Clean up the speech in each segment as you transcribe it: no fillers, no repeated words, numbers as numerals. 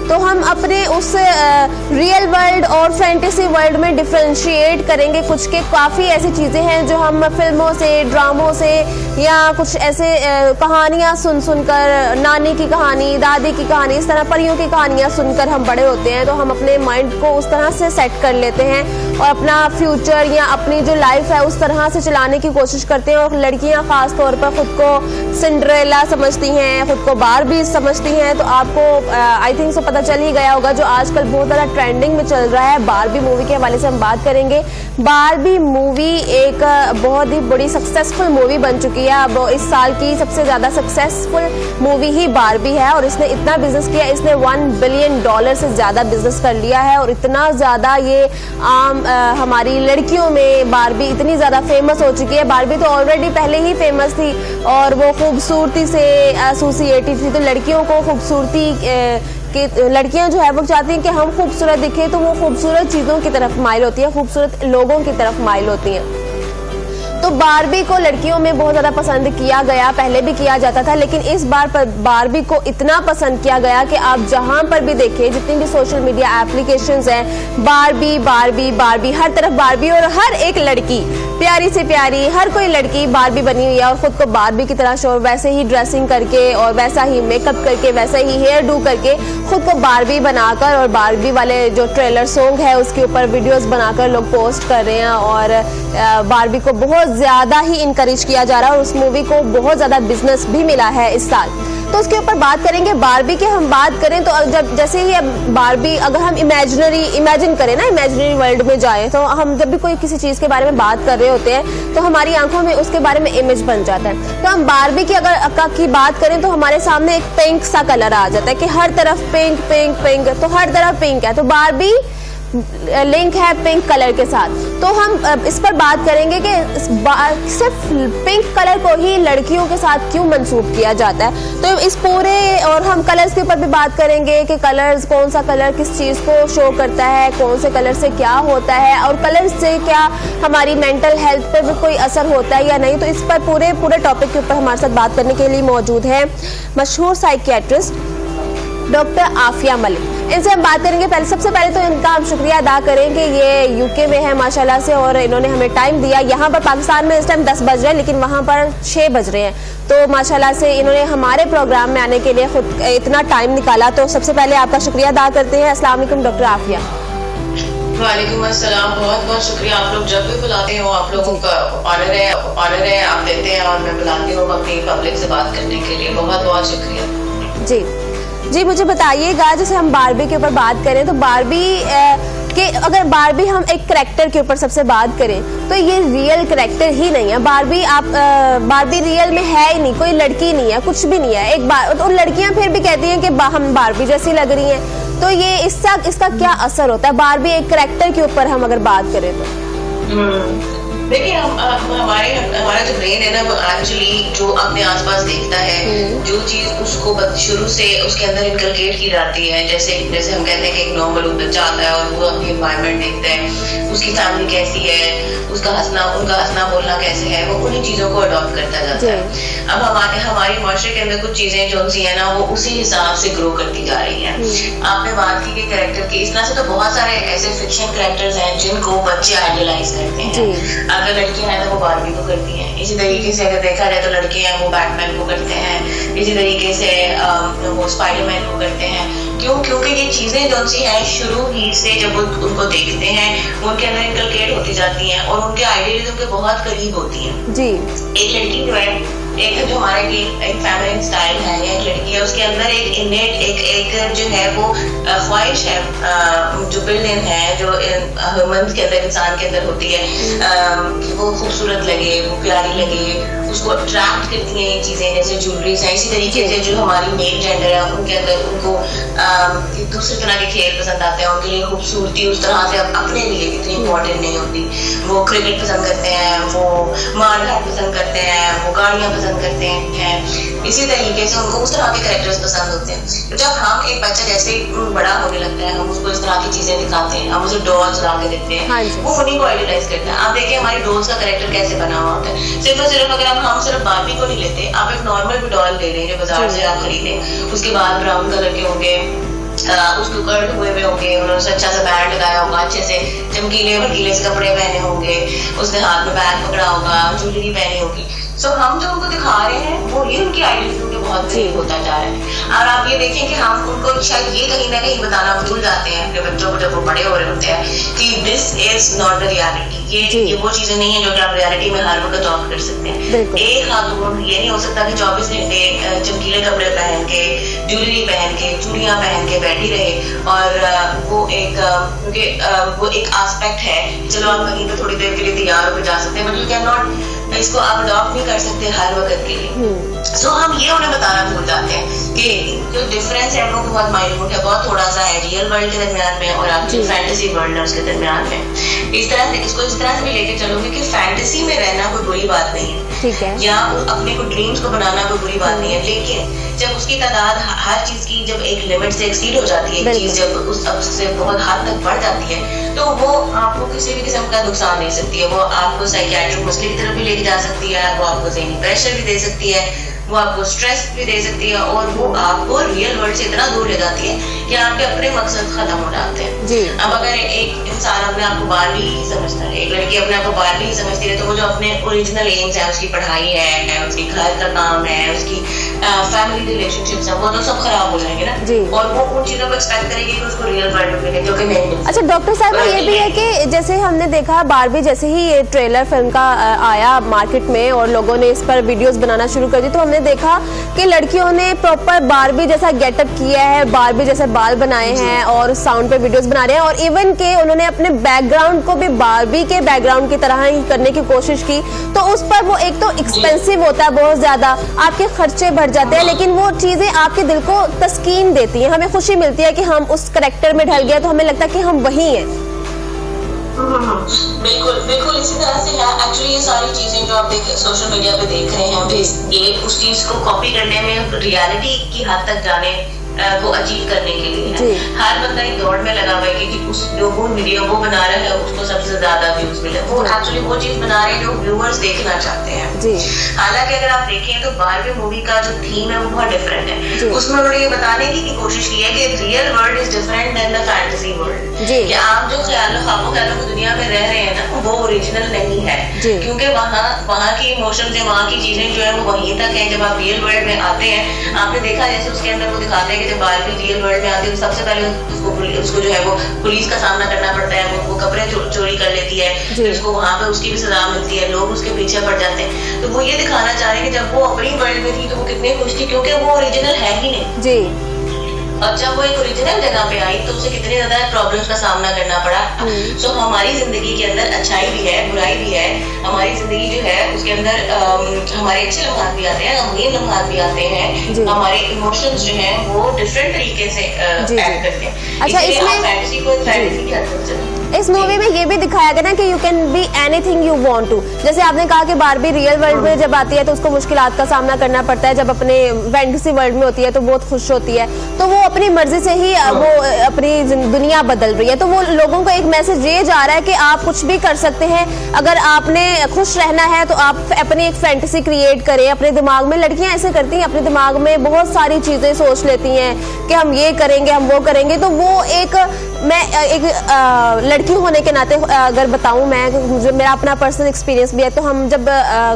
तो हम अपने उस रियल वर्ल्ड और फैंटेसी वर्ल्ड में डिफरेंशिएट करेंगे। कुछ के काफ़ी ऐसी चीज़ें हैं जो हम फिल्मों से, ड्रामों से या कुछ ऐसे कहानियाँ सुनकर, नानी की कहानी, दादी की कहानी, इस तरह परियों की कहानियाँ सुनकर हम बड़े होते हैं। तो हम अपने माइंड को उस तरह से सेट कर लेते हैं और अपना फ्यूचर या अपनी जो लाइफ है उस तरह से चलाने की कोशिश करते हैं। और लड़कियाँ खास तौर पर खुद को सिंड्रेला समझती हैं, खुद को बारबी समझती हैं। तो आपको आई थिंक सो पता चल ही गया होगा, जो आजकल बहुत ज़्यादा ट्रेंडिंग में चल रहा है, बारबी मूवी के हवाले से हम बात करेंगे। बारबी मूवी एक बहुत ही बड़ी सक्सेसफुल मूवी बन चुकी है। अब इस साल की सबसे ज़्यादा सक्सेसफुल मूवी ही बारबी है और इसने इतना बिजनेस किया, इसने $1 बिलियन से ज़्यादा बिजनेस कर लिया है। और इतना ज़्यादा ये आम हमारी लड़कियों में बारबी इतनी ज़्यादा फेमस हो चुकी है। बारबी तो ऑलरेडी पहले ही फेमस थी और वो खूबसूरती से एसोसिएटेड थी। तो लड़कियों को खूबसूरती कि लड़कियां जो है वो चाहती हैं कि हम खूबसूरत दिखे, तो वो खूबसूरत चीज़ों की तरफ माइल होती हैं, खूबसूरत लोगों की तरफ माइल होती हैं। तो बारबी को लड़कियों में बहुत ज़्यादा पसंद किया गया, पहले भी किया जाता था, लेकिन इस बार पर बारबी को इतना पसंद किया गया कि आप जहां पर भी देखें, जितनी भी सोशल मीडिया एप्लीकेशंस हैं, बारबी बारबी बारबी, हर तरफ बारबी। और हर एक लड़की, प्यारी से प्यारी हर कोई लड़की बारबी बनी हुई है और खुद को बारबी की तरह शो वैसे ही ड्रेसिंग करके और वैसा ही मेकअप करके, वैसा ही हेयर डू करके खुद को बारबी बनाकर, और बारबी वाले जो ट्रेलर सॉन्ग है उसके ऊपर वीडियोस बनाकर लोग पोस्ट कर रहे हैं। और बारबी को बहुत ज़्यादा ही इनकरेज किया जा रहा है और उस मूवी को बहुत ज़्यादा बिजनेस भी मिला है इस साल। तो उसके ऊपर बात करेंगे। बारबी की हम बात करें तो जब जैसे ही बारबी, अगर हम इमेजिन करें ना, इमेजिनरी वर्ल्ड में जाएं, तो हम जब भी कोई किसी चीज़ के बारे में बात कर रहे होते हैं तो हमारी आंखों में उसके बारे में इमेज बन जाता है। तो हम बारबी की अगर बात करें तो हमारे सामने एक पिंक सा कलर आ जाता है कि हर तरफ पिंक पिंक पिंक, तो हर तरफ पिंक है। तो बारबी लिंक है पिंक कलर के साथ। तो हम इस पर बात करेंगे कि सिर्फ पिंक कलर को ही लड़कियों के साथ क्यों मंसूब किया जाता है। तो इस पूरे, और हम कलर्स के ऊपर भी बात करेंगे कि कलर्स, कौन सा कलर किस चीज़ को शो करता है, कौन से कलर से क्या होता है और कलर से क्या हमारी मेंटल हेल्थ पर भी कोई असर होता है या नहीं। तो इस पर पूरे टॉपिक के ऊपर हमारे साथ बात करने के लिए मौजूद है मशहूर साइकियाट्रिस्ट डॉक्टर आफिया मलिक। इनसे हम बात करेंगे। सबसे पहले तो इनका हम शुक्रिया अदा करें कि ये यूके में है माशाल्लाह से और इन्होंने हमें टाइम दिया। यहाँ पर पाकिस्तान में इस टाइम 10 बज रहे हैं, लेकिन वहाँ पर 6 बज रहे हैं। तो माशाल्लाह से इन्होंने हमारे प्रोग्राम में आने के लिए खुद इतना टाइम निकाला। तो सबसे पहले आपका शुक्रिया अदा करते हैं। अस्सलाम वालेकुम डॉक्टर आफिया। वालेकुम अस्सलाम, बहुत बहुत शुक्रिया। आप लोग जब भी बुलाते हो, आप लोगों का ऑनर है, आप देते हैं और मैं बुलाती हूँ अपनी पब्लिक से बात करने के लिए। बहुत बहुत शुक्रिया। जी मुझे बताइएगा, जैसे हम बारबी के ऊपर बात करें तो बारबी अगर बारबी हम एक करैक्टर के ऊपर सबसे बात करें तो ये रियल करैक्टर ही नहीं है। बारबी रियल में है ही नहीं, कोई लड़की नहीं है, कुछ भी नहीं है। एक बार तो लड़कियां फिर भी कहती हैं कि हम बारबी जैसी लग रही हैं। तो ये इसका क्या असर होता है बारबी एक करैक्टर के ऊपर हम अगर बात करें तो? देखिए, हमारा जो ब्रेन है ना, वो एक्चुअली जो अपने आसपास देखता है, जो चीज उसको शुरू से उसके अंदर इनकलकेट की जाती है, जैसे हम कहते हैं कि एक नॉर्मल बच्चा आता है और वो अपनी एनवायरनमेंट देखता है, उसकी फैमिली कैसी है, उनका हंसना बोलना कैसे है, वो उन्हीं चीजों को अडॉप्ट करता जाता है। अब हमारे माशरे के अंदर कुछ चीजें जो सी है ना, वो उसी हिसाब से ग्रो करती जा रही हैं। आपने बात की कि कैरेक्टर की, इस तरह से तो बहुत सारे ऐसे फिक्शन कैरेक्टर्स हैं जिनको बच्चे आइडियलाइज करते हैं। अगर लड़कियां हैं तो वो बारबी को करती हैं, इसी तरीके से अगर देखा जाए तो लड़के हैं वो बैटमैन को करते हैं, इसी तरीके से वो स्पाइडरमैन को करते हैं। क्योंकि ये चीजें जो सी हैं शुरू ही से जब वो उनको देखते हैं उनके अंदर इनकलकेट होती जाती हैं और उनके आइडियलिज्म के बहुत करीब होती हैं। जी, एक लड़की जो है, एक जो हमारे एक फैमिली स्टाइल है या एक लड़की है, उसके अंदर एक इनेट एक जो है वो ख्वाहिश है, जो बिल्ड इन है, जो ह्यूमन के अंदर, इंसान के अंदर होती है कि वो खूबसूरत लगे, वो प्यारी लगे, उसको अट्रैक्ट करती हैं ये चीजें, जैसे ज्वेलरीज हैं। इसी तरीके से जो हमारी मेल जेंडर है उनके अंदर उनको दूसरी तरह के खेल पसंद आते हैं, उनके लिए खूबसूरती उस तरह से अपने लिए इतनी इम्पोर्टेंट नहीं होती। वो क्रिकेट पसंद करते हैं, वो मारधाड़ पसंद करते हैं, वो गाड़ियां पसंद करते हैं। इसी तरीके से उनको उस तरह के कैरेक्टर्स पसंद होते हैं। जब हम एक बच्चा जैसे बड़ा होने लगता है, हम उसको इस तरह की चीजें दिखाते हैं, हम उसे डॉल्स ला के देते हैं, वो उन्हीं को आइडियलाइज करते हैं। आप देखिए हमारी डॉल्स का कैरेक्टर कैसे बना हुआ होता है। सिर्फ और सिर्फ अगर हम सिर्फ बारबी को नहीं लेते, आप एक नॉर्मल भी डॉल ले लें जो बाजार से आप खरीदें, उसके बाद ब्राउन कलर के होंगे, उसको कर्ल हुए हुए होंगे, उन्होंने अच्छा सा बैंड लगाया होगा, अच्छे से चमकीले भड़कीले से कपड़े पहने होंगे, उसने हाथ में बैग पकड़ा होगा, ज्वेलरी पहनी होगी। सो हम जो उनको दिखा रहे हैं वो ये उनकी आइडेंटिटी के बहुत करीब होता जा रहा है। और आप ये देखें कि हम उनको शायद ये कहीं ना कहीं बताना भूल जाते हैं अपने बच्चों को जब वो बड़े हो रहे होते हैं कि this is not the reality. ये वो चीजें नहीं है जो कि आप रियलिटी में हर वक्त ऑफ कर सकते हैं। एक खातून ये नहीं हो सकता कि 24 घंटे चमकीले कपड़े पहन के, ज्वेलरी पहन के, चूड़ियां पहन के बैठी रहे। और वो एक क्योंकि वो एक आस्पेक्ट है, चलो आप कहीं पे थोड़ी देर के लिए तैयार होकर जा सकते हैं, बट यू कैन नॉट इसको आप अडॉप्ट नहीं कर सकते हर वक्त के लिए। सो हम ये उन्हें बताना भूल जाते हैं कि जो डिफरेंस है वो बहुत माइन्यूट है, बहुत थोड़ा सा है रियल वर्ल्ड के दरमियान में और आपकी फैंटेसी वर्ल्ड है उसके दरमियान में। इस तरह से इसको इस तरह से भी लेके चलोगे कि फैंटेसी में रहना कोई बुरी बात नहीं है, ठीक है, या अपने को ड्रीम्स को बनाना कोई बुरी बात नहीं है, लेकिन जब उसकी तादाद हर चीज की जब एक लिमिट से एक्सीड हो जाती है, एक चीज जब उस से बहुत हद तक बढ़ जाती है, तो वो आपको किसी भी किस्म का नुकसान दे सकती है। वो आपको साइकियाट्रिक मसले की तरफ भी लेके जा सकती है, वो आपको ज़हनी प्रेशर भी दे सकती है, वो आपको स्ट्रेस भी दे सकती है, और वो आपको रियल वर्ल्ड से इतना दूर ले जाती है कि आपके अपने मकसद खत्म हो जाते हैं। अब अगर एक इंसान अपने आप को बारहवीं ही समझता है, एक लड़की अपने आप को बारहवीं ही समझती है, तो वो जो अपने ओरिजिनल एम्स है, उसकी पढ़ाई है, उसकी घर का काम है, उसकी फैमिली रिलेशनशिप्स है, वो तो सब खराब हो जाएंगे ना, और वो उन चीजों को एक्सपेक्ट करेगी कि उसको रियल वर्ल्ड में मिले, जो कि नहीं। अच्छा डॉक्टर साहब, ये भी है कि जैसे हमने देखा बारबी जैसे ही ये ट्रेलर फिल्म का आया मार्केट में और लोगों ने इस पर वीडियोस बनाना शुरू कर दी, तो हमने देखा कि लड़कियों ने प्रॉपर बारबी जैसा गेटअप किया है, बारबी जैसे बाल बनाए हैं और साउंड पे वीडियोस बना रहे हैं, और इवन के उन्होंने अपने बैकग्राउंड को भी बारबी के बैकग्राउंड की तरह ही करने की कोशिश की। तो उस पर वो एक तो एक्सपेंसिव होता है, बहुत ज्यादा आपके खर्चे बढ़ जाते हैं, लेकिन वो चीजें आपके दिल को तस्कीन देती हैं, हमें खुशी मिलती है कि हम उस कैरेक्टर में ढल गए, तो हमें लगता है कि हम वही हैं। बिल्कुल बिल्कुल इसी तरह से है। एक्चुअली ये सारी चीजें जो आप सोशल मीडिया पे देख रहे हैं, ये उस चीज को कॉपी करने में, रियलिटी की हद तक जाने को अचीव करने के लिए है। हर बंदा एक दौड़ में लगा हुआ है कि उस जो वो वीडियो वो बना रहा है उसको सबसे ज्यादा व्यूज मिले, वो एक्चुअली वो चीज बना रहे हैं जो व्यूअर्स देखना चाहते हैं। हालांकि अगर आप देखें तो बारबी मूवी का जो थीम है वो बहुत डिफरेंट है। उसमें उन्होंने ये बताने की कोशिश की है कि real world is different than the fantasy world, कि आप जो ख्यालों की दुनिया में रह रहे हैं ना, वो ओरिजिनल नहीं है, क्योंकि वहाँ की इमोशंस है, वहाँ की चीजें जो है वो वहीं तक है। जब आप रियल वर्ल्ड में आते हैं, आपने देखा जैसे उसके अंदर वो दिखाते हैं कि जब बारबी रियल वर्ल्ड में आती है तो सबसे पहले उसको जो है वो पुलिस का सामना करना पड़ता है, वो कपड़े चोरी कर लेती है, फिर उसको वहां पे उसकी भी सजा मिलती है, लोग उसके पीछे पड़ जाते हैं। तो वो ये दिखाना चाह रहे हैं कि जब वो अपनी वर्ल्ड में थी तो वो कितनी खुश थी, क्योंकि वो ओरिजिनल है ही नहीं जी। अब जब वो एक ओरिजिनल जगह पे आई तो उसे कितने ज्यादा प्रॉब्लम्स का सामना करना पड़ा। सो हमारी जिंदगी के अंदर अच्छाई भी है, बुराई भी है। हमारी जिंदगी जो है उसके अंदर हमारे अच्छे लम्हात भी आते हैं, गमगीन लम्हात भी आते हैं, हमारे इमोशंस जो हैं वो डिफरेंट तरीके से एक्ट करते हैं। अच्छा, इसमें फैंटेसी को फैंटेसी की हद तक इस मूवी में ये भी दिखाया गया ना कि you can be anything you want to. जैसे आपने कहा कि बारबी रियल वर्ल्ड में जब आती है तो उसको मुश्किलात का सामना करना पड़ता है, जब अपने फैंटेसी वर्ल्ड में होती है तो बहुत खुश होती है, तो वो अपनी मर्जी से ही वो अपनी दुनिया बदल रही है। तो वो लोगों को एक मैसेज ये जा रहा है कि आप कुछ भी कर सकते हैं, अगर आपने खुश रहना है तो आप अपनी एक फैंटेसी क्रिएट करें अपने दिमाग में। लड़कियां ऐसे करती हैं, अपने दिमाग में बहुत सारी चीजें सोच लेती हैं कि हम ये करेंगे, हम वो करेंगे। तो वो एक मैं एक लड़की होने के नाते अगर बताऊं, मैं मुझे मेरा अपना पर्सनल एक्सपीरियंस भी है, तो हम जब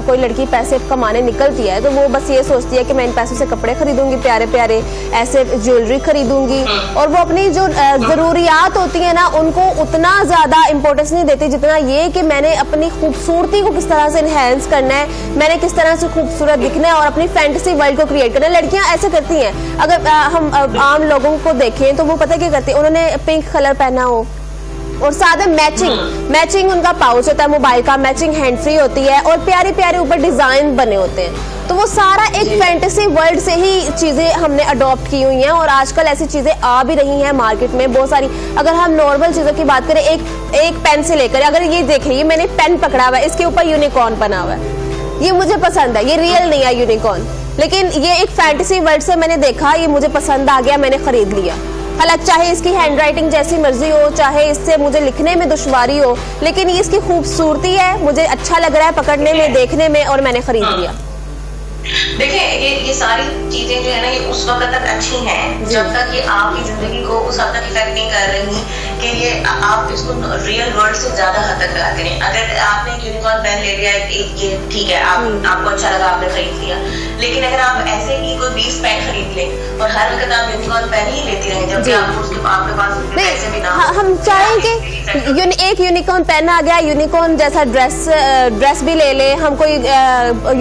कोई लड़की पैसे कमाने निकलती है तो वो बस ये सोचती है कि मैं इन पैसों से कपड़े खरीदूंगी, प्यारे प्यारे ऐसे ज्वेलरी खरीदूंगी, और वो अपनी जो जरूरियात होती है ना उनको उतना ज्यादा इंपॉर्टेंस नहीं देती जितना ये कि मैंने अपनी खूबसूरती को किस तरह से इनहेंस करना है, मैंने किस तरह से खूबसूरत दिखना है और अपनी फैंटेसी वर्ल्ड को क्रिएट करना है। लड़कियां ऐसे करती हैं। अगर हम आम लोगों को देखें तो वो पता क्या करती है, उन्होंने पिंक कलर पहना हो और साथ में मैचिंग उनका पाउच होता है मोबाइल का, मैचिंग हैंड फ्री होती है और प्यारे प्यारे ऊपर डिजाइन बने होते हैं। तो वो सारा एक फैंटेसी वर्ल्ड से ही चीजें हमने अडॉप्ट की हुई हैं और आजकल ऐसी चीजें आ भी रही हैं मार्केट में बहुत सारी। अगर हम नॉर्मल चीजों की बात करें, एक पेन से लेकर, अगर ये देखिए मैंने पेन पकड़ा हुआ है, इसके ऊपर यूनिकॉर्न बना हुआ है, ये मुझे पसंद है, ये रियल नहीं है यूनिकॉर्न, लेकिन ये एक फैंटेसी वर्ल्ड से मैंने देखा, ये मुझे पसंद आ गया, मैंने खरीद लिया। हालांकि चाहे इसकी हैंडराइटिंग जैसी मर्जी हो, चाहे इससे मुझे लिखने में दुश्वारी हो, लेकिन ये इसकी खूबसूरती है, मुझे अच्छा लग रहा है पकड़ने में, देखने में, और मैंने खरीद लिया। देखिए ये सारी चीजें जो है ना, ये उस वक्त तक अच्छी हैं जब तक ये आपकी जिंदगी को उस हद तक इफेक्ट नहीं कर रही कि ये आप इसको रियल वर्ल्ड से ज्यादा हद तक करा करें। अगर आपने एक यूनिकॉर्न पेन ले लिया, ये ठीक है, आपको अच्छा लगा, आपने खरीद लिया, लेकिन अगर आप ऐसे ही कोई 20 पेन खरीद लें और हर वक्त आप यूनिकॉर्न पेन ही लेती रहें जबकि आपके पास पैसे भी ना, हम चाहें कि एक यूनिकॉर्न पेन आ गया, यूनिकॉर्न जैसा ड्रेस भी ले ले, हम कोई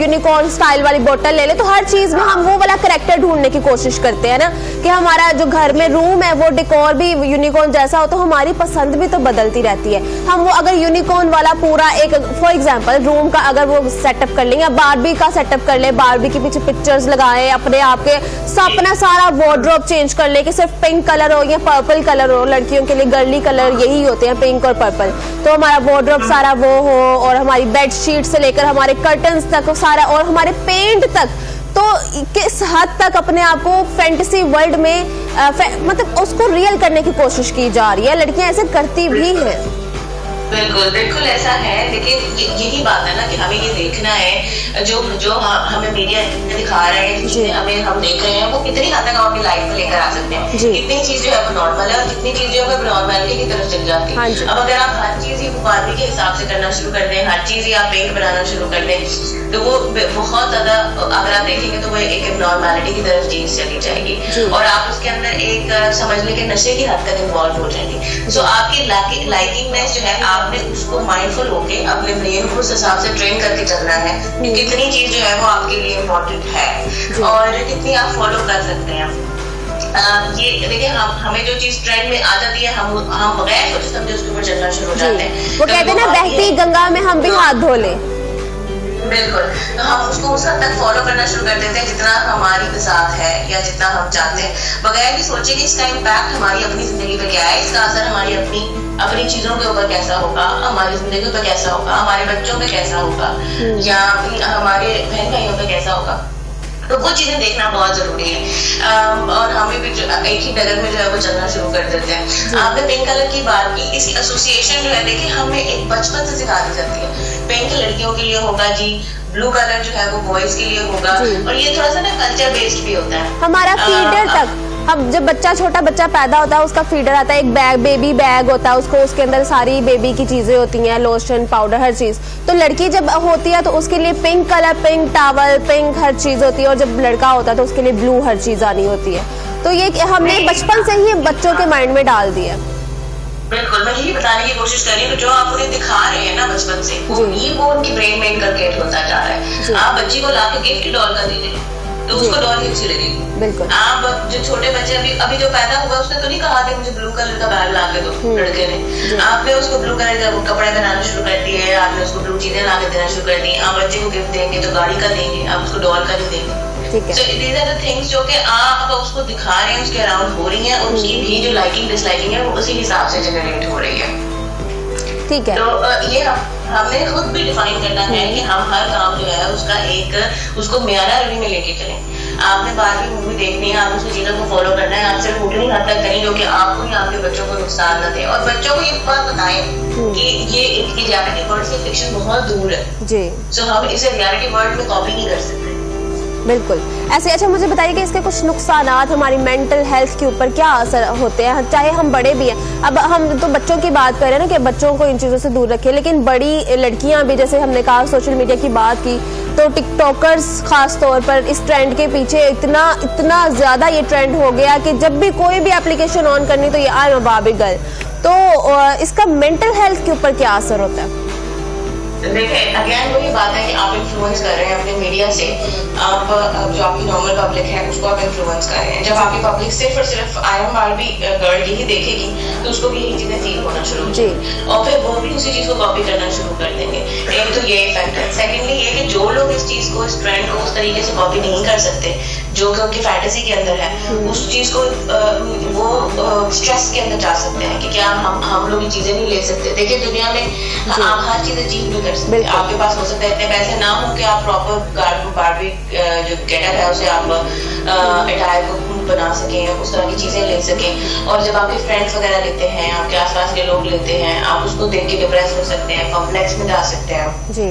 यूनिकॉर्न स्टाइल वाली बोतल ले ले, तो हर चीज में हम वो वाला कैरेक्टर ढूंढने की कोशिश करते हैं ना, कि हमारा जो घर में रूम है वो डेकोर भी यूनिकॉर्न जैसा हो, तो हमारी पसंद भी तो बदलती रहती है। हम वो अगर यूनिकॉर्न वाला पूरा एक फॉर एग्जांपल रूम का अगर वो सेटअप कर लेंगे, बारबी का सेटअप कर ले, बारबी के पीछे पिक्चर्स लगाए, अपने आप के अपना सारा वार्डरोब चेंज कर ले कि सिर्फ पिंक कलर हो या पर्पल कलर हो, लड़कियों के लिए गर्ली कलर यही होते हैं, पिंक और पर्पल, तो हमारा वार्डरोब सारा वो हो, और हमारी बेडशीट से लेकर हमारे कर्टन्स तक सारा, और हमारे पेंट तक, तो किस हद तक अपने आप को फैंटेसी वर्ल्ड में मतलब उसको रियल करने की कोशिश की जा रही है। लड़कियां ऐसे करती भी हैं। बिल्कुल बिल्कुल ऐसा है, लेकिन यही बात है ना कि हमें ये देखना है जो हमें मीडिया दिखा रहे हैं, जितने हम देख रहे हैं वो कितनी हद तक अपनी लाइफ में लेकर आ सकते हैं, कितनी चीज जो है वो नॉर्मल है और कितनी चीज जो है वो नॉर्मलिटी की तरफ चल जाती है। अब अगर आप हर चीज ही बारबी के हिसाब से करना शुरू कर दें, हर चीज ही आप पिंक बनाना शुरू कर दें, तो वो बहुत ज्यादा, अगर आप देखेंगे तो वो एक नॉर्मलिटी की तरफ चीज चली जाएगी और आप उसके अंदर एक समझ लें कि नशे की हद तक इन्वॉल्व हो जाएंगे। सो आपकी लाइकिंगनेस जो है, आपने उसको माइंडफुल होके अपने ब्रेन को उस हिसाब से ट्रेन करके चलना है कि कितनी चीज जो है वो आपके लिए इम्पोर्टेंट है और कितनी आप फॉलो कर सकते हैं। ये देखिए, हमें जो चीज ट्रेंड में आ जाती है हम बगैर सोचे समझे उसके ऊपर चलना शुरू हो जाते हैं। वो कहते हैं ना, बहती गंगा में हम भी हाथ धो लें। बिल्कुल, तो हम उसको उस हद तक फॉलो करना शुरू कर देते हैं जितना हमारी बिसात है या जितना हम चाहते हैं, बगैर भी सोचे कि इसका इम्पैक्ट हमारी अपनी जिंदगी पे क्या है, इसका असर हमारी अपनी चीजों के ऊपर कैसा होगा, हमारी जिंदगी पे कैसा होगा, हमारे बच्चों पे कैसा होगा या हमारे बहन भाइयों पे कैसा होगा। तो वो चीजें देखना बहुत जरूरी है और हमें भी एक ही डगर में जो है वो चलना शुरू कर देते हैं। आपने पिंक कलर की बात की, इसकी एसोसिएशन जो है देखिए हमें एक बचपन से सिखा दी जाती है। पिंक लड़कियों के लिए होगा जी, ब्लू कलर जो है वो बॉयज के लिए होगा, और ये थोड़ा सा ना कल्चर बेस्ड भी होता है। हमारा फीडर तक, हम जब छोटा बच्चा पैदा होता है उसका फीडर आता है, एक बैग, बेबी बैग होता है, उसको उसके अंदर सारी बेबी की चीजें होती हैं, लोशन, पाउडर, हर चीज। तो लड़की जब होती है तो उसके लिए pink colour, pink towel, pink हर चीज होती है, और जब लड़का होता है तो उसके लिए ब्लू हर चीज आनी होती है। तो ये हमने बचपन से ही बच्चों के माइंड में डाल दिया। बिल्कुल, मैं यही बताने की कोशिश कर रही हूँ, जो आप उन्हें वो हैं ना बचपन से, वो उनकी ब्रेन में इनकलकेट होता जा रहा है। आप बच्ची को लाके गिफ्ट डॉल का दीजिए तो उसको डॉल ही अच्छी लगेगी। बिल्कुल, आप जो छोटे बच्चे अभी जो पैदा हुआ उसने तो नहीं कहा कि मुझे ब्लू कलर का बैग ला के दो, लड़के ने, आपने उसको ब्लू कलर का कपड़े पहनाना शुरू कर दिए, आपने उसको ब्लू चीजें ला के देना शुरू कर दी। आप बच्चे को गिफ्ट देंगे तो गाड़ी का देंगे, आप उसको डॉल का नहीं देंगे। So these are the things जो कि आप उसको दिखा रहे हैं, उसके अराउंड हो रही हैं, और उसकी भी जो लाइकिंग डिसलाइकिंग है वो उसी हिसाब से जनरेट हो रही है। ठीक है, तो ये हमने खुद भी डिफाइन करना है कि हम हर काम जो है उसको म्यारा रवि में लेके चलें। आपने बारबी मूवी देखनी है, आप उसकी चीजों को फॉलो करना है, आप सिर्फ उतनी हद तक करें जो कि आपको या आपके बच्चों को नुकसान न दे, और बच्चों को ये बात बताएं कि ये रियलिटी वर्ल्ड से फिक्शन बहुत दूर है जी। सो हम इसे रियलिटी वर्ल्ड में कॉपी नहीं कर सकते। बिल्कुल ऐसे। अच्छा, मुझे बताइए कि इसके कुछ नुकसानात हमारी मेंटल हेल्थ के ऊपर क्या असर होते हैं, चाहे हम बड़े भी हैं। अब हम तो बच्चों की बात कर रहे हैं ना कि बच्चों को इन चीज़ों से दूर रखें, लेकिन बड़ी लड़कियां भी, जैसे हमने कहा सोशल मीडिया की बात की, तो टिकटॉकर्स खास तौर पर इस ट्रेंड के पीछे इतना ज़्यादा ये ट्रेंड हो गया कि जब भी कोई भी एप्लीकेशन ऑन करनी तो ये I am a Barbie girl. तो इसका मेंटल हेल्थ के ऊपर क्या असर होता है? देखिए, अगेन वही बात है कि आप इन्फ्लुएंस कर रहे हैं अपने मीडिया से, आप जो आपकी नॉर्मल पब्लिक है उसको आप इन्फ्लुएंस कर रहे हैं। जब आपकी पब्लिक सिर्फ और सिर्फ आई एम बार्बी गर्ल यही देखेगी तो उसको भी यही चीजें फील होना शुरू होगी और फिर वो भी उसी चीज को कॉपी करना शुरू कर देंगे। एक तो ये इफेक्ट है। सेकेंडली ये कि जो लोग इस चीज को, इस ट्रेंड को उस तरीके से कॉपी नहीं कर सकते जो कि उनकी फैंटेसी के अंदर है, उस चीज को वो स्ट्रेस के अंदर जा सकते हैं कि क्या हम लोग ये चीजें नहीं ले सकते। देखिए, दुनिया में आप हर चीज अचीव नहीं कर सकते। आपके पास हो सकता है इतने पैसे ना हो कि आप प्रॉपर बार्बी जो गेटअप है उसे आप अटायर को बना सकें, उस तरह की चीजें ले सकें। और जब आपके फ्रेंड्स वगैरह लेते हैं, आपके आसपास के लोग लेते हैं, आप उसको देख के डिप्रेस हो सकते हैं, कॉम्प्लेक्स में जा सकते हैं जी।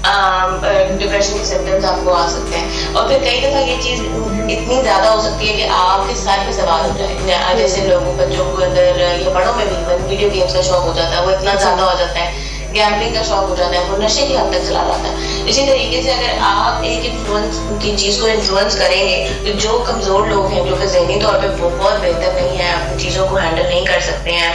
डिप्रेशन के सिम्टम्स आपको आ सकते हैं। और फिर कई दफा ये चीज इतनी ज्यादा हो सकती है कि आपके सर पे सवार हो जाए। जैसे लोगों बच्चों को अंदर या बड़ों में भी वीडियो गेम्स का शौक हो जाता है, वो इतना ज्यादा हो जाता है, गैम्बलिंग का शौक हो जाता है, वो नशे की हद तक चला जाता है। इसी तरीके से अगर आप एक इन्फ्लुएंस की चीज को इन्फ्लुएंस करेंगे तो जो कमजोर लोग हैं, जो कि ज़हनी तौर पे बहुत बेहतर नहीं है, अपनी चीजों को हैंडल नहीं कर सकते हैं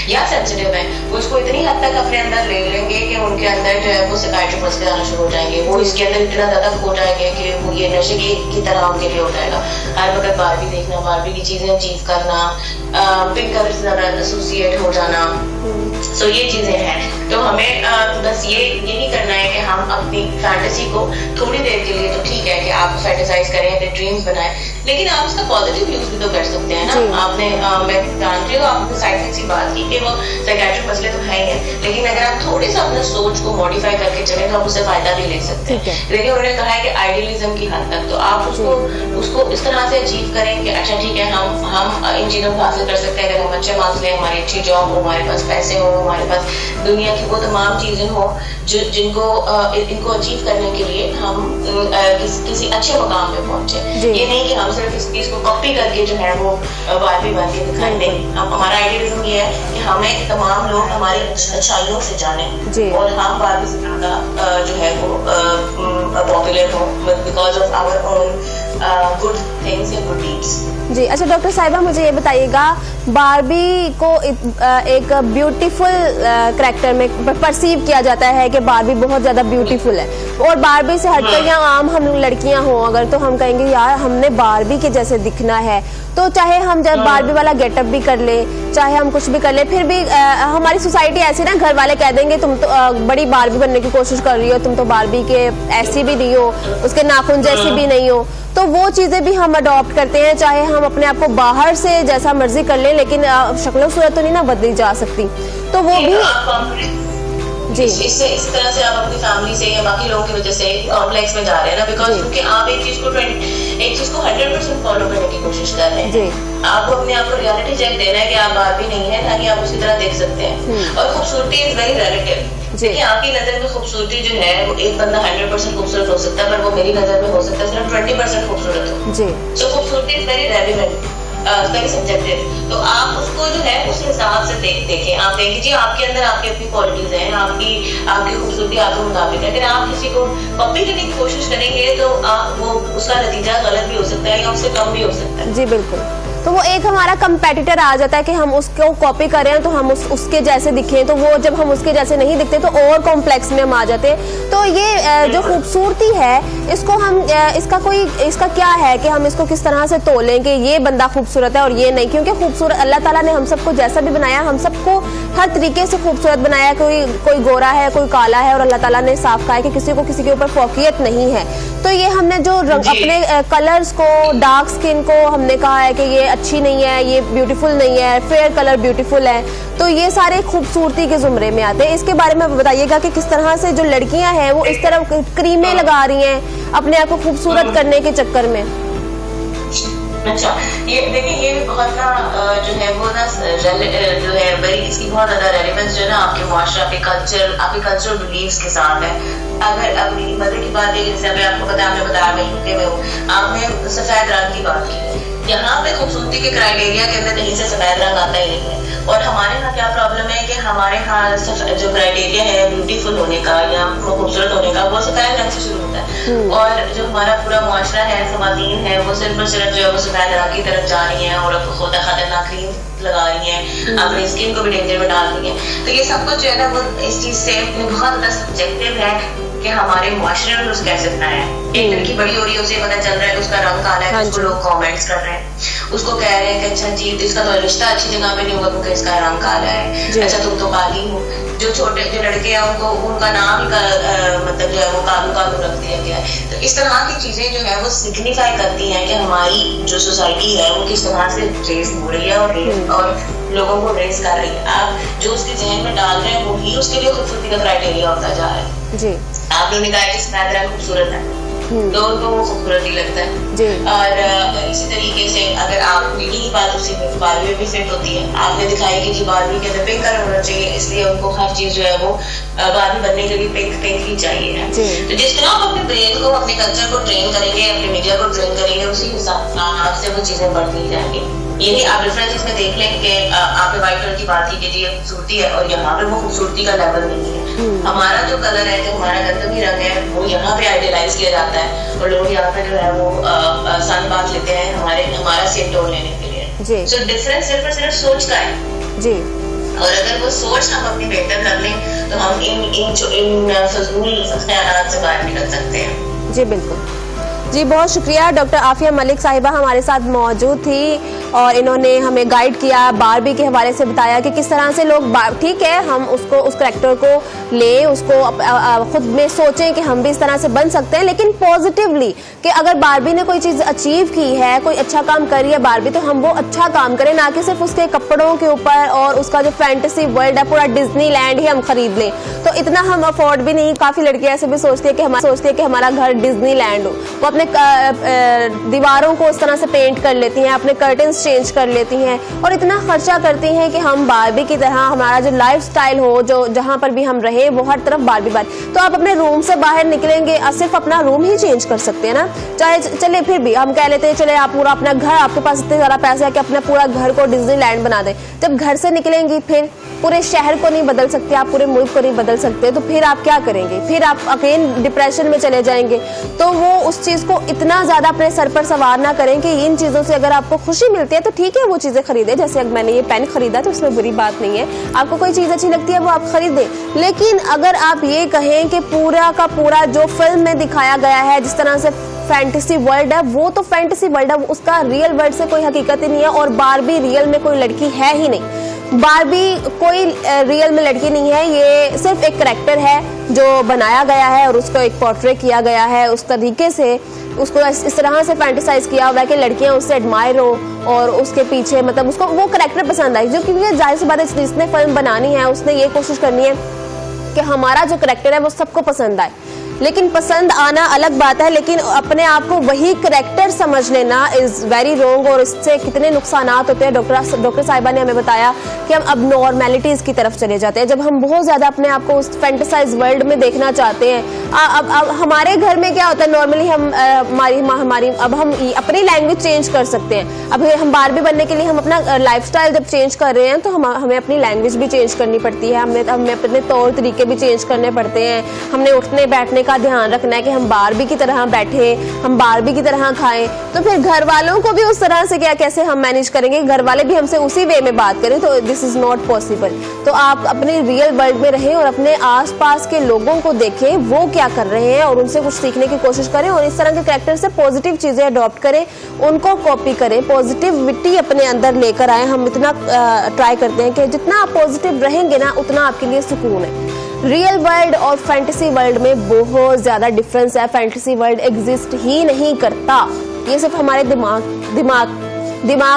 या सेंसिटिव है, उसको इतनी हद तक अपने अंदर ले लेंगे कि उनके अंदर जो है वो साइकियाट्रिक मसले आना शुरू हो जाएंगे। वो इसके अंदर इतना ज्यादा खो जाएंगे कि वो ये नशे की तरह उनके लिए हो जाएगा। हर वक्त बारबी देखना, बारबी की चीजें अचीव करना, पिंक कलर से ज्यादा एसोसिएट हो जाना, तो ये चीजें हैं। तो हमें बस यही करना है कि हम अपनी फैंटेसी को थोड़ी देर के लिए, तो ठीक है कि आप फैंटेसाइज करें, अपने ड्रीम्स बनाएं, लेकिन आप इसका पॉजिटिव यूज भी तो कर सकते हैं ना। आपने मैं जानती हूँ आपने साइड इफेक्ट्स की बात की कि वो साइकियाट्रिक मसले तो है ही है, लेकिन अगर आप थोड़ी सा अपने सोच को मॉडिफाई करके चले तो आप उससे फायदा भी ले सकते हैं। लेकिन उन्होंने कहा है कि आइडियलिज्म की हद तक, तो आप उसको इस तरह से अचीव करें कि अच्छा ठीक है, हम इन चीजों को हासिल कर सकते हैं अगर हम अच्छे मार्क्स लें, हमारी अच्छी जॉब हो, हमारे पास पैसे हो, हमारे पास दुनिया की वो तमाम चीजें हो जिनको इनको अचीव करने के लिए हम किसी अच्छे मुकाम पे पहुंचे। ये नहीं कि हम सिर्फ इस चीज को कॉपी करके जो है वो बारबी बन के दिखाई दें। हमारा आइडियलिज्म ये है कि हमें तमाम लोग हमारी अच्छाइयों से जाने और हम बारबी से ज्यादा जो है वो पॉपुलर हो because of our own good things या गुड डीड्स। जी अच्छा डॉक्टर साहिबा, मुझे ये बताइएगा, बारबी को एक ब्यूटीफुल कैरेक्टर में परसीव किया जाता है कि बारबी बहुत ज्यादा ब्यूटीफुल है, और बारबी से हटकर यहाँ आम हम लड़कियां हों अगर, तो हम कहेंगे यार हमने बारबी के जैसे दिखना है, तो चाहे हम जब बारबी वाला गेटअप भी कर ले, चाहे हम कुछ भी कर ले, फिर भी हमारी सोसाइटी ऐसी ना, घर वाले कह देंगे तुम तो बड़ी बारबी बनने की कोशिश कर रही हो, तुम तो बारबी के ऐसी भी नहीं हो, उसके नाखून जैसी भी नहीं हो। तो वो चीजें भी हम अडॉप्ट करते हैं, चाहे हम अपने आप को बाहर से जैसा मर्जी कर ले, लेकिन शक्ल सूरत तो नहीं ना बदली जा सकती। तो वो भी जी इस तरह से आप अपनी फैमिली से या बाकी लोगों की वजह से कॉम्प्लेक्स में जा रहे हैं ना, बिकॉज क्योंकि आप एक चीज को 100% फॉलो करने की कोशिश कर रहे हैं। आपको अपने आप को रियलिटी चेक देना है कि आप बारबी नहीं है, ताकि आप उसी तरह देख सकते हैं। और खूबसूरती इज वेरी रिलेटिव। देखिए आपकी नजर में खूबसूरती जो है वो एक बंदा 100% खूबसूरत हो सकता है, पर वो मेरी नजर में हो सकता है सिर्फ 20% खूबसूरत हो। सो खूबसूरती is very relevant, very subjective. तो आप उसको जो है उस हिसाब से देखें। आप देखें जी आपके अंदर आपकी अपनी क्वालिटीज हैं, आपकी खूबसूरती आपके मुताबिक है। अगर आप किसी को कॉपी करने की कोशिश करेंगे तो वो उसका नतीजा गलत भी हो सकता है या उससे कम भी हो सकता है। जी बिल्कुल। तो वो एक हमारा कंपेटिटर आ जाता है कि हम उसको कॉपी कर रहे हैं तो हम उसके जैसे दिखें, तो वो जब हम उसके जैसे नहीं दिखते तो और कॉम्प्लेक्स में हम आ जाते हैं। तो ये जो खूबसूरती है इसको हम इसका क्या है कि हम इसको किस तरह से तोलें कि ये बंदा खूबसूरत है और ये नहीं, क्योंकि खूबसूरत अल्लाह ताला ने हम सबको जैसा भी बनाया, हम सबको हर तरीके से खूबसूरत बनाया। कोई गोरा है, कोई काला है, और अल्लाह ताला ने साफ कहा है कि किसी को किसी के ऊपर फौकियत नहीं है। तो ये हमने जो अपने कलर्स को, डार्क स्किन को हमने कहा है कि ये अच्छी नहीं है, ये ब्यूटीफुल नहीं है, फेयर कलर ब्यूटीफुल है, तो ये सारे खूबसूरती के जुमरे में आते हैं। इसके बारे में बताइएगा कि किस तरह से जो लड़कियां हैं वो इस तरह क्रीमें लगा रही हैं अपने आप को खूबसूरत करने के चक्कर में। अच्छा ये देखिए, ये भी बहुत ना जो है वो ना जो है वेरी इसकी बहुत ज्यादा रेलेवेंस जो है ना आपके मुआशरा, आपके कल्चरल बिलीव्स के साथ है। अगर अपनी मदर की बात देखिए, जैसे अभी आपको पता है, आपने बताया मैं यूके में हूँ, आपने सफेद रंग की बात की, यहाँ पे खूबसूरती के क्राइटेरिया के अंदर कहीं से सफेद रंग आता ही नहीं है। और हमारे यहाँ क्या प्रॉब्लम है कि हमारे यहाँ जो क्राइटेरिया है ब्यूटीफुल होने का या खूबसूरत होने का, वो सफेद रंग से शुरू होता है। और जो हमारा पूरा मुआशरा है, ख़वातीन है, वो सिर्फ और सिर्फ जो है वो सफेद रंग की तरफ जा रही हैं और खुदा खतरनाक क्रीम लगा रही हैं, अपनी स्किन को भी डेंजर में डाल रही हैं। तो ये सब कुछ जो है ना वो इस चीज से बहुत ज्यादा सब्जेक्टिव है कि हमारे मुआशरे में उसको कैसे बनाया है। एक लड़की बड़ी हो रही है, उसे पता चल रहा है कि उसका रंग काला है, उसको लोग कमेंट्स कर रहे हैं, उसको कह रहे हैं कि अच्छा जी इसका तो रिश्ता अच्छी जगह पे नहीं होगा क्योंकि इसका रंग काला है, अच्छा तुम तो काली हो। जो छोटे जो लड़के हैं उनको उनका नाम मतलब जो है वो कालू कालू रख दिया गया है। तो इस तरह की चीजें जो है वो सिग्निफाई करती हैं कि हमारी जो सोसाइटी है वो किस तरह से रेस हो रही है और लोगों को रेस कर रही है। आप जो उसके जहन में डाल रहे हैं वो ही उसके लिए खूबसूरती का क्राइटेरिया होता जा रहा है। जी आपने कहा कि सफेद रंग खूबसूरत है, तो उनको वो खूबसूरत ही लगता है। और इसी तरीके से अगर आप यही बात उसी बारबी में भी फिट होती है, आपने दिखाई कि जी बारबी के अंदर पिंक कलर होना चाहिए, इसलिए उनको हर चीज जो है वो बारबी बनने के लिए पिंक ही चाहिए। तो जिस तरह आप अपने ब्रेन को, अपने कल्चर को ट्रेन करेंगे, अपने मीडिया को ट्रेन करेंगे, उसी हिसाब से वो चीजें बढ़ती जाएंगी। यही आप डिफरेंस में देख लें कि आपने व्हाइट कलर की बात की कि जी ये खूबसूरती है, और यहाँ पे वो खूबसूरती का लेवल नहीं है। हमारा जो कलर है, जो हमारा गंदगी रंग है, वो यहाँ पे आइडियलाइज किया जाता है, और लोग यहाँ पे जो है वो सन बात लेते हैं हमारा सेम टोन लेने के लिए। सो डिफरेंस सिर्फ और सिर्फ सोच का है जी। और अगर वो सोच हम अपनी बेहतर कर लें तो हम इन फजूल ख्यालात से बाहर निकल सकते हैं। जी बिल्कुल जी, बहुत शुक्रिया। डॉक्टर आफिया मलिक साहिबा हमारे साथ मौजूद थी और इन्होंने हमें गाइड किया, बारबी के हवाले से बताया कि किस तरह से लोग, ठीक है हम उसको, उस करैक्टर को ले, उसको खुद में सोचें कि हम भी इस तरह से बन सकते हैं, लेकिन पॉजिटिवली कि अगर बारबी ने कोई चीज अचीव की है, कोई अच्छा काम करी है बारबी, तो हम वो अच्छा काम करें, ना कि सिर्फ उसके कपड़ों के ऊपर और उसका जो फैंटेसी वर्ल्ड है, पूरा डिज्नीलैंड ही हम खरीद लें। तो इतना हम अफोर्ड भी नहीं, काफी लड़कियां ऐसे भी सोचती है कि हमारा घर डिज्नीलैंड हो, वो अपने दीवारों को उस तरह से पेंट कर लेती हैं, अपने कर्टन्स चेंज कर लेती हैं और इतना खर्चा करती हैं कि हम बारबी की तरह, हमारा जो लाइफस्टाइल हो, जो जहां पर भी हम रहे वो हर तरफ बारबी। तो आप अपने रूम से बाहर निकलेंगे, सिर्फ अपना रूम ही चेंज कर सकते हैं ना, चाहे चले फिर भी हम कह लेते हैं चले आप पूरा अपना घर, आपके पास इतने ज्यादा पैसे है कि अपना पूरा घर को डिज्नीलैंड बना दें। जब घर से निकलेंगी फिर पूरे शहर को नहीं बदल सकते आप, पूरे मुल्क को नहीं बदल सकते, तो फिर आप क्या करेंगे? फिर आप अगेन डिप्रेशन में चले जाएंगे। तो वो उस चीज को इतना ज्यादा अपने सर पर सवार ना करें कि इन चीजों से अगर आपको खुशी मिलती है तो ठीक है वो चीजें खरीदे। जैसे मैंने ये पेन खरीदा तो उसमें बुरी बात नहीं है, आपको कोई चीज अच्छी लगती है वो आप खरीदें। लेकिन अगर आप ये कहें कि पूरा का पूरा जो फिल्म में दिखाया गया है, जिस तरह से फैंटेसी वर्ल्ड है, वो तो फैंटेसी वर्ल्ड है, उसका रियल वर्ल्ड से कोई हकीकत ही नहीं है। और बारबी रियल में कोई लड़की है ही नहीं, बारबी कोई रियल में लड़की नहीं है, ये सिर्फ एक करैक्टर है जो बनाया गया है और उसको एक पोर्ट्रेट किया गया है, उस तरीके से उसको इस तरह से फैंटेसाइज किया हुआ है कि लड़कियां उससे एडमायर हो और उसके पीछे मतलब उसको वो करैक्टर पसंद आई। जो क्योंकि जाहिर सी बात है जिसने फिल्म बनानी है उसने ये कोशिश करनी है कि हमारा जो करैक्टर है वो सबको पसंद आए। लेकिन पसंद आना अलग बात है, लेकिन अपने आप को वही करैक्टर समझ लेना इज वेरी रॉन्ग और इससे कितने नुकसान होते हैं। डॉक्टर साहिबा ने हमें बताया कि हम अब नॉर्मेलिटीज की तरफ चले जाते हैं, जब हम बहुत ज्यादा अपने आप को उस फैंटेसाइज वर्ल्ड में देखना चाहते हैं। अब हमारे घर में क्या होता है, नॉर्मली हमारी अब हम अपनी लैंग्वेज चेंज कर सकते हैं। अब हम बारबी बनने के लिए हम अपना लाइफस्टाइल जब चेंज कर रहे हैं तो हमें अपनी लैंग्वेज भी चेंज करनी पड़ती है, हमें अपने तौर तरीके भी चेंज करने पड़ते हैं। हमने उठने बैठने का ध्यान रखना है कि हम बारबी की तरह बैठे, हम बारबी की तरह खाएं। तो फिर घर वालों को भी उस तरह से कैसे हम मैनेज करेंगे, घर वाले भी हमसे उसी वे में बात करें, तो दिस इज नॉट पॉसिबल। तो आप अपने रियल वर्ल्ड में रहें और अपने आसपास के लोगों को देखें वो क्या कर रहे हैं और उनसे कुछ सीखने की कोशिश करें और इस तरह के कैरेक्टर से पॉजिटिव चीजें अडॉप्ट करें, उनको कॉपी करें, पॉजिटिविटी अपने अंदर लेकर आए। हम इतना ट्राई करते हैं कि जितना आप पॉजिटिव रहेंगे ना उतना आपके लिए सुकून है। रियल वर्ल्ड और फैंटेसी वर्ल्ड में बहुत ज्यादा डिफरेंस है। फैंटेसी वर्ल्ड एग्जिस्ट ही नहीं करता, ये सिर्फ हमारे दिमाग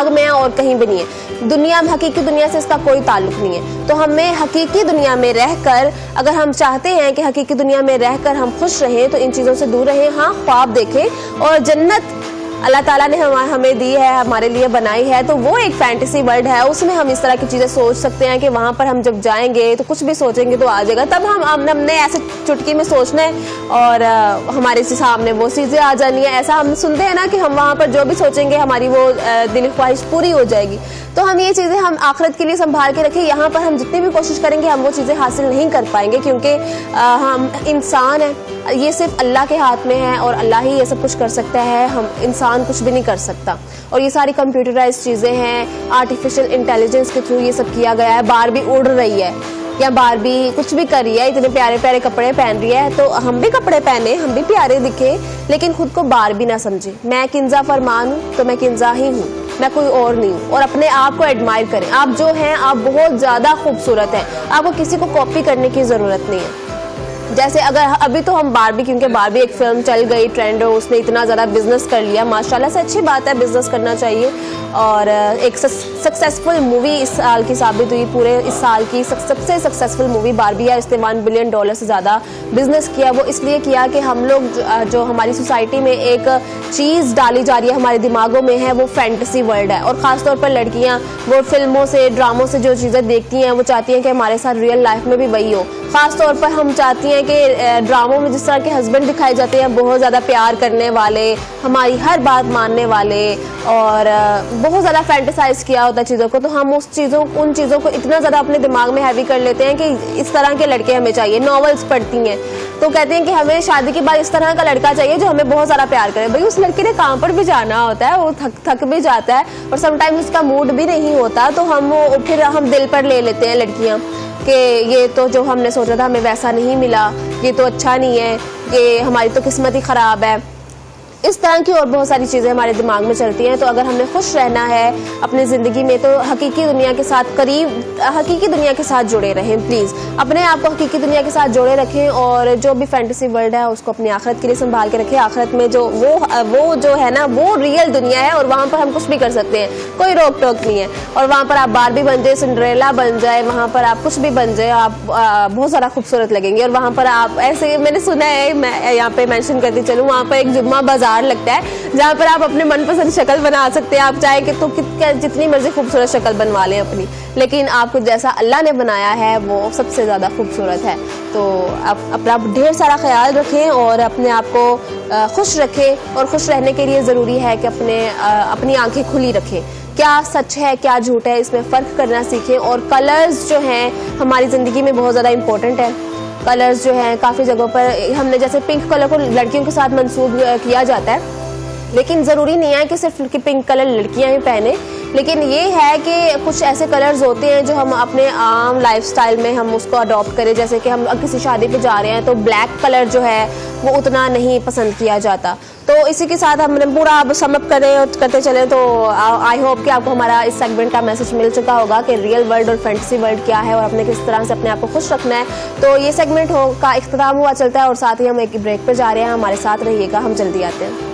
में है और कहीं भी नहीं है। दुनिया में, हकीकी दुनिया से इसका कोई ताल्लुक नहीं है। तो हमें हकीकी दुनिया में रहकर, अगर हम चाहते हैं कि हकीकी दुनिया में रहकर हम खुश रहें तो इन चीजों से दूर रहें। हाँ, ख्वाब देखें और जन्नत अल्लाह ताला ने हमें दी है, हमारे लिए बनाई है, तो वो एक फैंटेसी वर्ल्ड है, उसमें हम इस तरह की चीजें सोच सकते हैं कि वहां पर हम जब जाएंगे तो कुछ भी सोचेंगे तो आ जाएगा। तब हमने ऐसे चुटकी में सोचना है और हमारे सामने वो चीजें आ जानी है। ऐसा हम सुनते हैं ना कि हम वहां पर जो भी सोचेंगे हमारी वो दिल ख्वाहिश पूरी हो जाएगी। तो हम ये चीजें हम आखिरत के लिए संभाल के रखें। यहाँ पर हम जितनी भी कोशिश करेंगे हम वो चीजें हासिल नहीं कर पाएंगे, क्योंकि हम इंसान हैं, ये सिर्फ अल्लाह के हाथ में है और अल्लाह ही ये सब कुछ कर सकता है, हम इंसान कुछ भी नहीं कर सकता। और ये सारी कंप्यूटराइज्ड चीजें हैं, आर्टिफिशियल इंटेलिजेंस के थ्रू ये सब किया गया है। बारबी उड़ रही है या बारबी कुछ भी कर रही है, इतने प्यारे प्यारे कपड़े पहन रही है, तो हम भी कपड़े पहने, हम भी प्यारे दिखे, लेकिन खुद को बारबी ना समझे। मैं किंजा फरमान हूँ तो मैं किंजा ही हूँ, मैं कोई और नहीं हूँ। और अपने आप को एडमायर करें, आप जो हैं आप बहुत ज्यादा खूबसूरत हैं, आपको किसी को कॉपी करने की जरूरत नहीं है। जैसे अगर अभी तो हम बारबी, क्योंकि बारबी एक फिल्म चल गई, ट्रेंड, उसने इतना ज़्यादा बिजनेस कर लिया, माशाल्लाह से अच्छी बात है, बिजनेस करना चाहिए। और एक सक्सेसफुल मूवी इस साल की साबित हुई, पूरे इस साल की सबसे सक्सेसफुल मूवी बारबी है। इसने $1 बिलियन से ज़्यादा बिजनेस किया। वो इसलिए किया कि हम लोग जो हमारी सोसाइटी में एक चीज़ डाली जा रही है हमारे दिमागों में है, वो फैंटेसी वर्ल्ड है। और ख़ासतौर पर लड़कियाँ वो फिल्मों से, ड्रामों से जो चीज़ें देखती हैं, वो चाहती हैं कि हमारे साथ रियल लाइफ में भी वही हो। ख़ास तौर पर हम चाहती हैं कि ड्रामों में जिस तरह के हस्बैंड दिखाए जाते हैं, बहुत ज़्यादा प्यार करने वाले, हमारी हर बात मानने वाले, और बहुत ज़्यादा फैंटेसाइज किया होता है चीज़ों को, तो हम उन चीज़ों को इतना ज़्यादा अपने दिमाग में हैवी कर लेते हैं कि इस तरह के लड़के हमें चाहिए। नॉवेल्स पढ़ती हैं तो कहते हैं कि हमें शादी के बाद इस तरह का लड़का चाहिए जो हमें बहुत ज़्यादा प्यार करे। भाई उस लड़के ने काम पर भी जाना होता है, वो थक भी जाता है, और समटाइम्स उसका मूड भी नहीं होता, तो फिर हम दिल पर ले लेते हैं लड़कियाँ कि ये तो जो हमने सोचा था हमें वैसा नहीं मिला, ये तो अच्छा नहीं है, ये हमारी तो किस्मत ही ख़राब है। इस तरह की और बहुत सारी चीज़ें हमारे दिमाग में चलती हैं। तो अगर हमने खुश रहना है अपनी ज़िंदगी में, तो हकीकी दुनिया के साथ हकीकी दुनिया के साथ जुड़े रहें। प्लीज़ अपने आप को हकीकी दुनिया के साथ जोड़े रखें, और जो भी फैंटेसी वर्ल्ड है उसको अपनी आखिरत के लिए संभाल के रखें। आखिरत में जो वो जो है ना, वो रियल दुनिया है, और वहाँ पर हम कुछ भी कर सकते हैं, कोई रोक टोक नहीं है। और वहाँ पर आप बारबी बन जाए, सिंड्रेला बन जाए, वहाँ पर आप कुछ भी बन जाए, आप बहुत ज़्यादा खूबसूरत लगेंगे। और वहाँ पर आप ऐसे, मैंने सुना है, मैं यहाँ पे मेंशन करती चलूँ, वहाँ पर एक जुम्मा बाजार लगता है जहाँ पर आप अपने मनपसंद शक्ल बना सकते हैं। आप चाहे कि तो जितनी मर्जी खूबसूरत शक्ल बनवा लें अपनी, लेकिन आपको जैसा अल्लाह ने बनाया है वो सबसे ज़्यादा खूबसूरत है। तो आप अपना ढेर सारा ख्याल रखें और अपने आप को खुश रखें, और खुश रहने के लिए ज़रूरी है कि अपनी आंखें खुली रखें। क्या सच है क्या झूठ है, इसमें फ़र्क करना सीखें। और कलर्स जो हैं हमारी ज़िंदगी में बहुत ज़्यादा इंपॉर्टेंट है। कलर्स जो हैं काफ़ी जगहों पर हमने, जैसे पिंक कलर को लड़कियों के साथ मंसूब किया जाता है, लेकिन ज़रूरी नहीं है कि सिर्फ पिंक कलर लड़कियां ही पहने। लेकिन ये है कि कुछ ऐसे कलर्स होते हैं जो हम अपने आम लाइफस्टाइल में हम उसको अडॉप्ट करें। जैसे कि हम किसी शादी पे जा रहे हैं तो ब्लैक कलर जो है वो उतना नहीं पसंद किया जाता। तो इसी के साथ हमने पूरा अब समअप करते चले। तो आई होप कि आपको हमारा इस सेगमेंट का मैसेज मिल चुका होगा कि रियल वर्ल्ड और फैंटेसी वर्ल्ड क्या है, और अपने किस तरह से अपने आप को खुश रखना है। तो ये सेगमेंट का इख्तिताम हुआ चलता है, और साथ ही हम एक ब्रेक पर जा रहे हैं। हमारे साथ रहिएगा, हम जल्दी आते हैं।